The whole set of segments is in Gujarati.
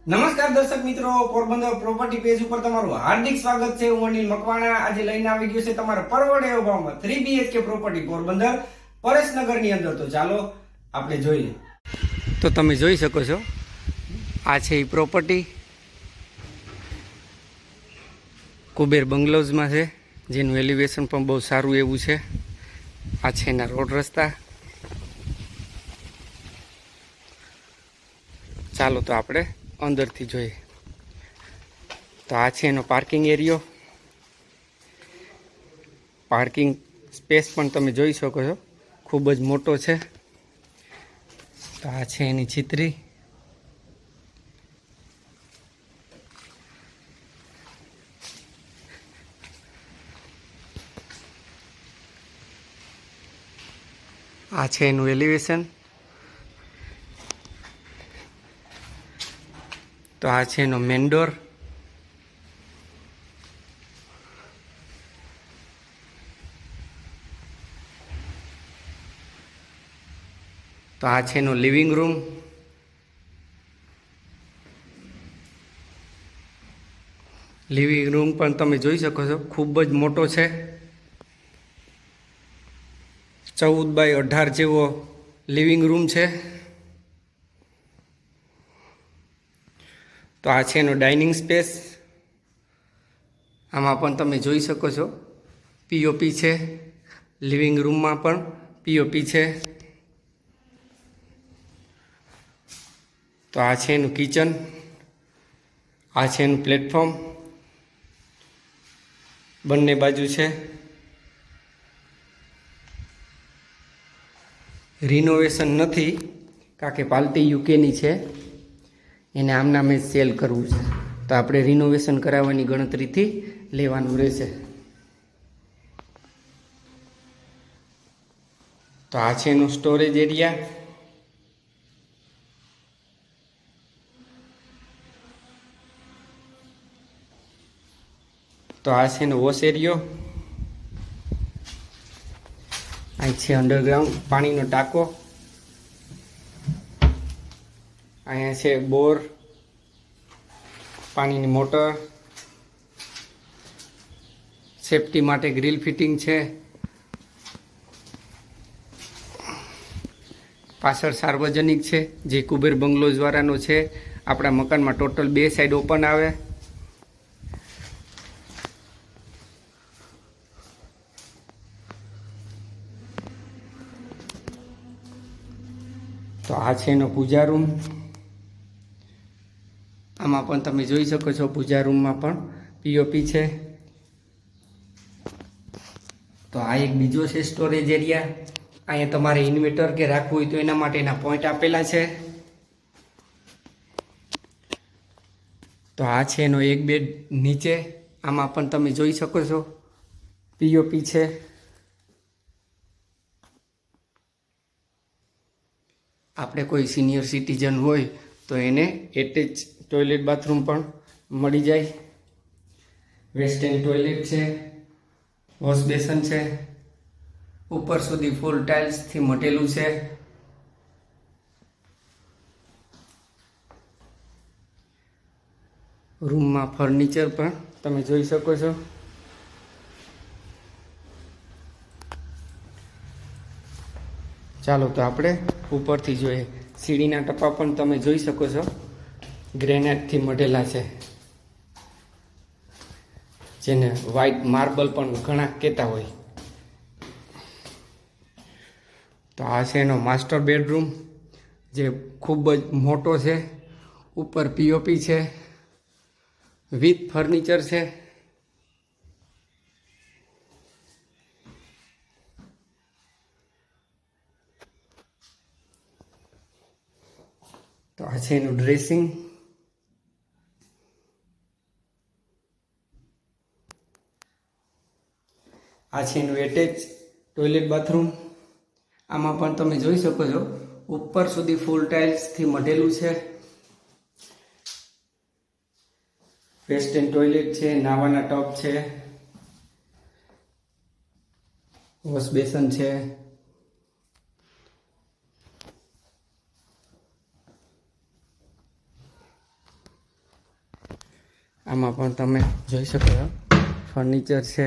નમસ્કાર દર્શક મિત્રો, પોરબંદર પ્રોપર્ટી પેજ ઉપર તમારું હાર્દિક સ્વાગત છે. હું અનિલ મકવાણા આજે લઈને આવી ગયો છે તમારા પરવડે એવા ભાવમાં 3 BHK પ્રોપર્ટી પોરબંદર પરેશનગરની અંદર. તો ચાલો આપણે જોઈએ. તો તમે જોઈ શકો છો, આ છે એ પ્રોપર્ટી કુબેર બંગલોઝમાં છે, જેનું એલિવેશન પણ બહુ સારું એવું છે. આ છે એના રોડ રસ્તા. ચાલો તો આપણે અંદરથી જોઈએ. તો આ છે એનો પાર્કિંગ એરિયો. પાર્કિંગ સ્પેસ પણ તમે જોઈ શકો છો, ખૂબ જ મોટો છે. તો આ છે એની છિત્રી. આ છે એનું એલિવેશન. તો આ છે એનો મેન ડોર. તો આ છે એનો લિવિંગ રૂમ. લિવિંગ રૂમ પણ તમે જોઈ શકો છો, ખૂબ જ મોટો છે. 14x18 જેવો લિવિંગ રૂમ છે. તો આ છે એનો ડાઇનિંગ સ્પેસ. આમાં પણ તમે જોઈ શકો છો, પીઓપી છે. લિવિંગ રૂમમાં પણ પીઓપી છે. તો આ છે એનું કિચન. આ છે એનું પ્લેટફોર્મ. બંને બાજુ છે. રિનોવેશન નથી, કારણ કે પાલટી યુકેની છે, એને આમના મેં સેલ કરવું છે. તો આપણે રિનોવેશન કરાવવાની ગણતરીથી લેવાનું રહેશે. તો આ છે એનો સ્ટોરેજ એરિયા. તો આ છે એનો વોશ એરિયો. અહીં છે અંડરગ્રાઉન્ડ પાણીનો ટાંકો. અહીંયા છે બોર, પાણીની મોટર. સેફટી માટે ગ્રીલ ફિટિંગ છે. પાછળ સાર્વજનિક છે, જે કુબેર બંગલોઝ વાળાનો છે. આપણા મકાનમાં ટોટલ 2 સાઈડ ઓપન આવે. તો આ છે એનો પૂજા રૂમ. આમાં પણ તમે જોઈ શકો છો, પૂજા રૂમમાં પણ પીઓપી છે. તો આ એક બીજો છે સ્ટોરેજ એરિયા. અહીંયા તમારે ઇન્વર્ટર કે રાખવું હોય તો એના માટેના પોઈન્ટ આપેલા છે. તો આ છે એનો એક બેડ નીચે. આમાં પણ તમે જોઈ શકો છો, પીઓપી છે. આપણે કોઈ સિનિયર સિટીઝન હોય તો એને એટેચ ટોયલેટ બાથરૂમ પણ મળી જાય. વેસ્ટર્ન ટોયલેટ છે, વોશ બેસન છે. ઉપર સુધી ફૂલ ટાઇલ્સથી મટેલું છે. રૂમમાં ફર્નિચર પણ તમે જોઈ શકો છો. ચાલો તો આપણે ઉપરથી જોઈએ. સીડીના ટપ્પા પણ તમે જોઈ શકો છો, ગ્રેનાઇટથી મઢેલા છે, જેને વ્હાઇટ માર્બલ પણ ઘણા કહેતા હોય. તો આ છે એનો માસ્ટર બેડરૂમ, જે ખૂબ જ મોટો છે. ઉપર પીઓપી છે, વિથ ફર્નિચર છે. તો આ છે એનું ડ્રેસિંગ. આ છે એનું એટેચ ટોયલેટ બાથરૂમ. આમાં પણ તમે જોઈ શકો છો, ઉપર સુધી ફૂલ ટાઇલ્સથી મઢેલું છે. વેસ્ટર્ન ટોયલેટ છે, નાવાના ટબ છે, વોશ બેસન છે. આમાં પણ તમે જોઈ શકો છો ફર્નિચર છે.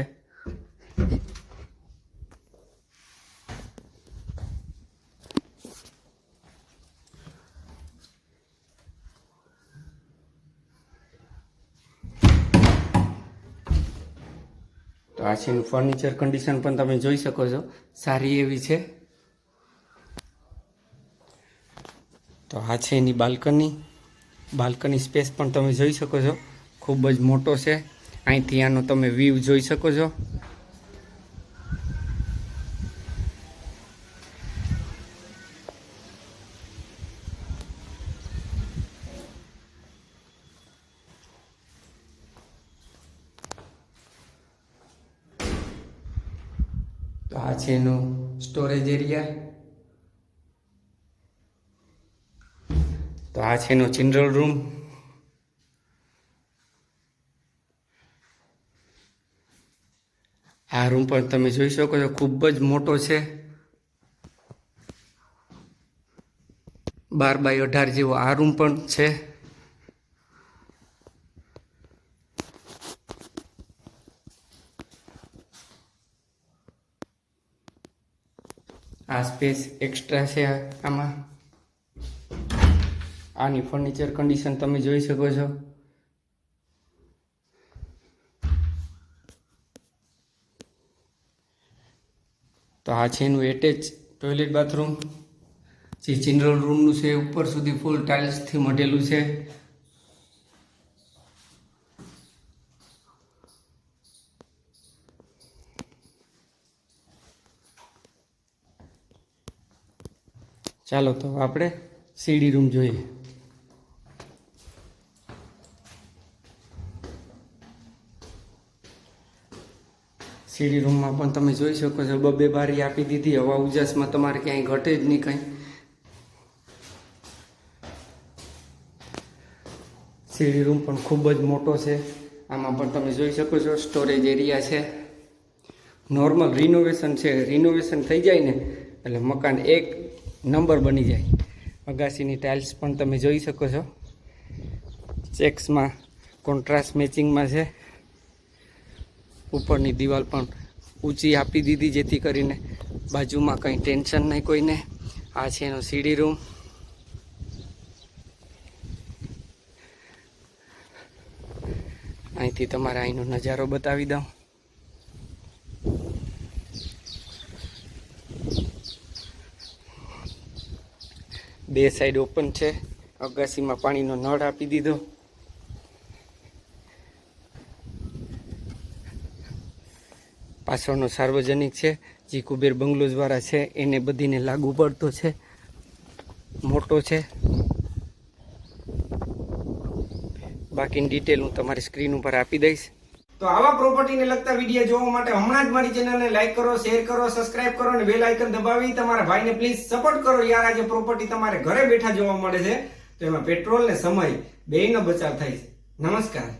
તો આ છે ફર્નિચર કન્ડિશન પણ તમે જોઈ શકો છો, સારી એવી છે. તો આ છે એની બાલ્કની સ્પેસ પણ તમે જોઈ શકો છો, ખૂબ જ મોટો છે. અહીંથી આનો તમે વ્યૂ જોઈ શકો છો. તો આ છે એનો સ્ટોરેજ એરિયા. તો આ છે એનો ચિલ્ડ્રન રૂમ. આ રૂમ પણ તમે જોઈ શકો છો, ખૂબ જ મોટો છે. 12x18 જેવો આ રૂમ પણ છે. આ સ્પેસ એક્સ્ટ્રા છે આમાં. આની ફર્નિચર કન્ડિશન તમે જોઈ શકો છો. તો આ છે એનું એટેચ ટોયલેટ બાથરૂમ. જે ચિલ્ડ્રન રૂમનું છે ઉપર સુધી ફૂલ ટાઇલ્સથી મઢેલું છે. ચાલો તો આપણે સીડી રૂમ જોઈએ. સીડી રૂમમાં પણ તમે જોઈ શકો છો, 2 બારી આપી દીધી. હવા ઉજાસમાં તમારે ક્યાંય ઘટે જ નહીં કંઈ. સીડી રૂમ પણ ખૂબ જ મોટો છે. આમાં પણ તમે જોઈ શકો છો સ્ટોરેજ એરિયા છે. નોર્મલ રિનોવેશન છે. રિનોવેશન થઈ જાય ને એટલે મકાન એક નંબર બની જાય. અગાસીની ટાઇલ્સ પણ તમે જોઈ શકો છો, ચેક્સમાં કોન્ટ્રાસ્ટ મેચિંગમાં છે. ઉપરની દિવાલ પણ ઊંચી આપી દીધી જેથી કરીને બાજુમાં કંઈ ટેન્શન નહીં કોઈને. આ છે એનો સીડી રૂમ. અહીંથી તમારે અહીંનો નજારો બતાવી દઉં. બે સાઈડ ઓપન છે. અગાસીમાં પાણીનો નળ આપી દીધો. પાછળનો સાર્વજનિક છે, જે કુબેર બંગલોઝ વાળા છે એને બધીને લાગુ પડતો છે, મોટો છે. બાકીની ડિટેલ હું તમારી સ્ક્રીન ઉપર આપી દઈશ. તો આવા પ્રોપર્ટીને લગતા વિડીયો જોવા માટે હમણાં જ મારી ચેનલને લાઈક કરો, શેર કરો, સબસ્ક્રાઇબ કરો અને બેલ આઇકન દબાવી તમારા ભાઈને પ્લીઝ સપોર્ટ કરો. યાર, આજે પ્રોપર્ટી તમારે ઘરે બેઠા જોવા મળે છે તો એમાં પેટ્રોલ ને સમય બેયનો બચાવ થાય છે. નમસ્કાર.